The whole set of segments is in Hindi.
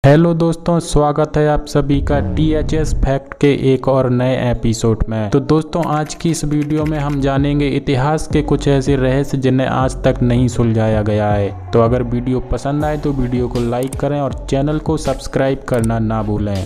हेलो दोस्तों, स्वागत है आप सभी का THS फैक्ट के एक और नए एपिसोड में। तो दोस्तों, आज की इस वीडियो में हम जानेंगे इतिहास के कुछ ऐसे रहस्य जिन्हें आज तक नहीं सुलझाया गया है। तो अगर वीडियो पसंद आए तो वीडियो को लाइक करें और चैनल को सब्सक्राइब करना ना भूलें।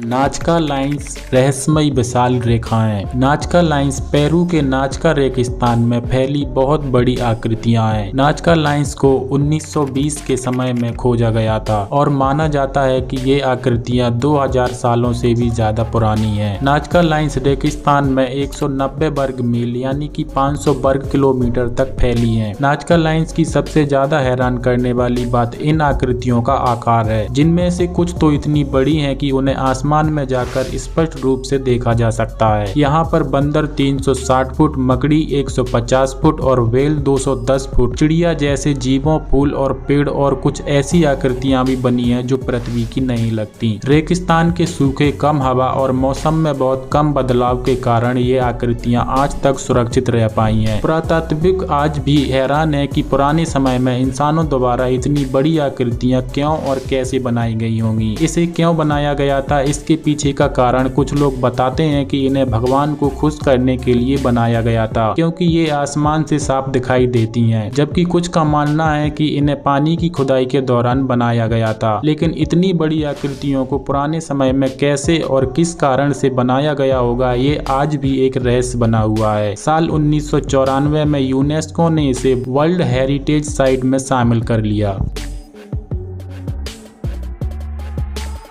नाजका लाइन्स रहस्यमयी विशाल रेखाएं। नाजका लाइन्स पेरू के नाजका रेगिस्तान में फैली बहुत बड़ी आकृतियां हैं। नाजका लाइन्स को 1920 के समय में खोजा गया था और माना जाता है कि ये आकृतियां 2000 सालों से भी ज्यादा पुरानी हैं। नाजका लाइन्स रेगिस्तान में 190 वर्ग मील यानी कि 500 वर्ग किलोमीटर तक फैली हैं। नाजका लाइन्स की सबसे ज्यादा हैरान करने वाली बात इन आकृतियों का आकार है, जिनमें से कुछ तो इतनी बड़ी हैं कि उन्हें आसमान में जाकर स्पष्ट रूप से देखा जा सकता है। यहाँ पर बंदर 360 फुट, मकड़ी 150 फुट और व्हेल 210 फुट, चिड़िया जैसे जीवों, फूल और पेड़ और कुछ ऐसी आकृतियां भी बनी हैं जो पृथ्वी की नहीं लगती। रेगिस्तान के सूखे, कम हवा और मौसम में बहुत कम बदलाव के कारण ये आकृतियां आज तक सुरक्षित रह पाई हैं। पुरातात्विक आज भी हैरान है कि पुराने समय में इंसानों द्वारा इतनी बड़ी आकृतियां क्यों और कैसे बनाई गई होंगी। इसे क्यों बनाया गया था, इसके पीछे का कारण कुछ लोग बताते हैं कि इन्हें भगवान को खुश करने के लिए बनाया गया था, क्योंकि ये आसमान से साफ दिखाई देती हैं। जबकि कुछ का मानना है कि इन्हें पानी की खुदाई के दौरान बनाया गया था। लेकिन इतनी बड़ी आकृतियों को पुराने समय में कैसे और किस कारण से बनाया गया होगा, ये आज भी एक रहस्य बना हुआ है। साल 1994 में यूनेस्को ने इसे वर्ल्ड हेरिटेज साइट में शामिल कर लिया।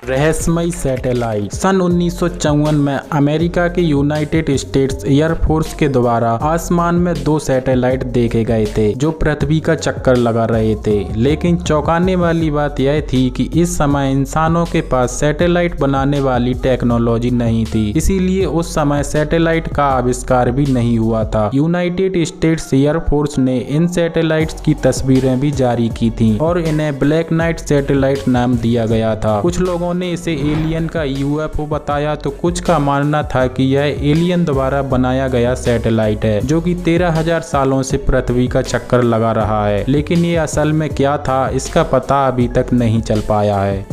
रहस्यमयी सैटेलाइट। सन 1954 में अमेरिका के यूनाइटेड स्टेट्स एयरफोर्स के द्वारा आसमान में 2 सैटेलाइट देखे गए थे जो पृथ्वी का चक्कर लगा रहे थे। लेकिन चौंकाने वाली बात यह थी कि इस समय इंसानों के पास सैटेलाइट बनाने वाली टेक्नोलॉजी नहीं थी, इसीलिए उस समय सैटेलाइट का आविष्कार भी नहीं हुआ था। यूनाइटेड स्टेट्स एयरफोर्स ने इन सैटेलाइट्स की तस्वीरें भी जारी की थी और इन्हें ब्लैक नाइट सैटेलाइट नाम दिया गया था। कुछ लोगों ने इसे एलियन का UFO बताया, तो कुछ का मानना था कि यह एलियन द्वारा बनाया गया सैटेलाइट है जो कि 13,000 सालों से पृथ्वी का चक्कर लगा रहा है। लेकिन ये असल में क्या था, इसका पता अभी तक नहीं चल पाया है।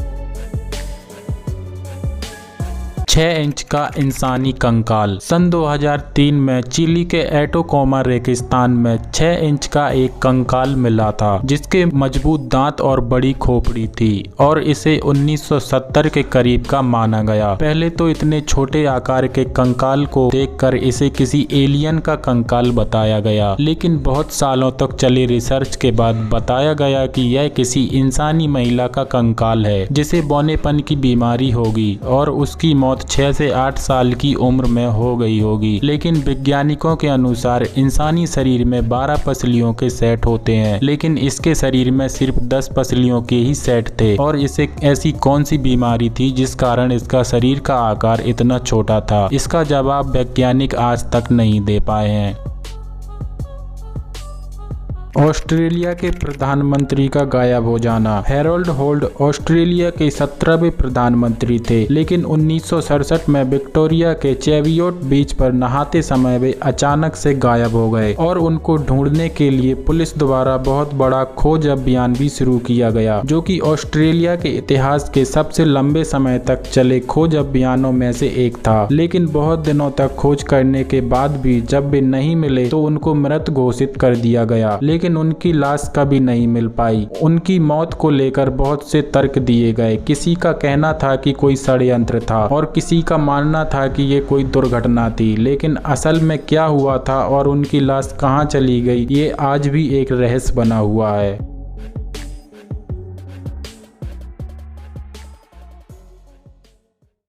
6 इंच का इंसानी कंकाल। सन 2003 में चिली के एटोकोमा रेगिस्तान में 6 इंच का एक कंकाल मिला था जिसके मजबूत दांत और बड़ी खोपड़ी थी और इसे 1970 के करीब का माना गया। पहले तो इतने छोटे आकार के कंकाल को देखकर इसे किसी एलियन का कंकाल बताया गया, लेकिन बहुत सालों तक चली रिसर्च के बाद बताया गया कि यह किसी इंसानी महिला का कंकाल है जिसे बौनेपन की बीमारी होगी और उसकी मौत 6 से 8 साल की उम्र में हो गई होगी। लेकिन वैज्ञानिकों के अनुसार इंसानी शरीर में 12 पसलियों के सेट होते हैं, लेकिन इसके शरीर में सिर्फ 10 पसलियों के ही सेट थे। और इसे ऐसी कौन सी बीमारी थी जिस कारण इसका शरीर का आकार इतना छोटा था, इसका जवाब वैज्ञानिक आज तक नहीं दे पाए हैं। ऑस्ट्रेलिया के प्रधानमंत्री का गायब हो जाना। हैरोल्ड होल्ड ऑस्ट्रेलिया के 17वें प्रधानमंत्री थे, लेकिन 1967 में विक्टोरिया के चेवियोट बीच पर नहाते समय वे अचानक से गायब हो गए और उनको ढूंढने के लिए पुलिस द्वारा बहुत बड़ा खोज अभियान भी शुरू किया गया, जो कि ऑस्ट्रेलिया के इतिहास के सबसे लंबे समय तक चले खोज अभियानों में से एक था। लेकिन बहुत दिनों तक खोज करने के बाद भी जब वे नहीं मिले तो उनको मृत घोषित कर दिया गया, लेकिन उनकी लाश कभी नहीं मिल पाई। उनकी मौत को लेकर बहुत से तर्क दिए गए। किसी का कहना था कि कोई षड्यंत्र था और किसी का मानना था कि ये कोई दुर्घटना थी। लेकिन असल में क्या हुआ था और उनकी लाश कहाँ चली गई, ये आज भी एक रहस्य बना हुआ है।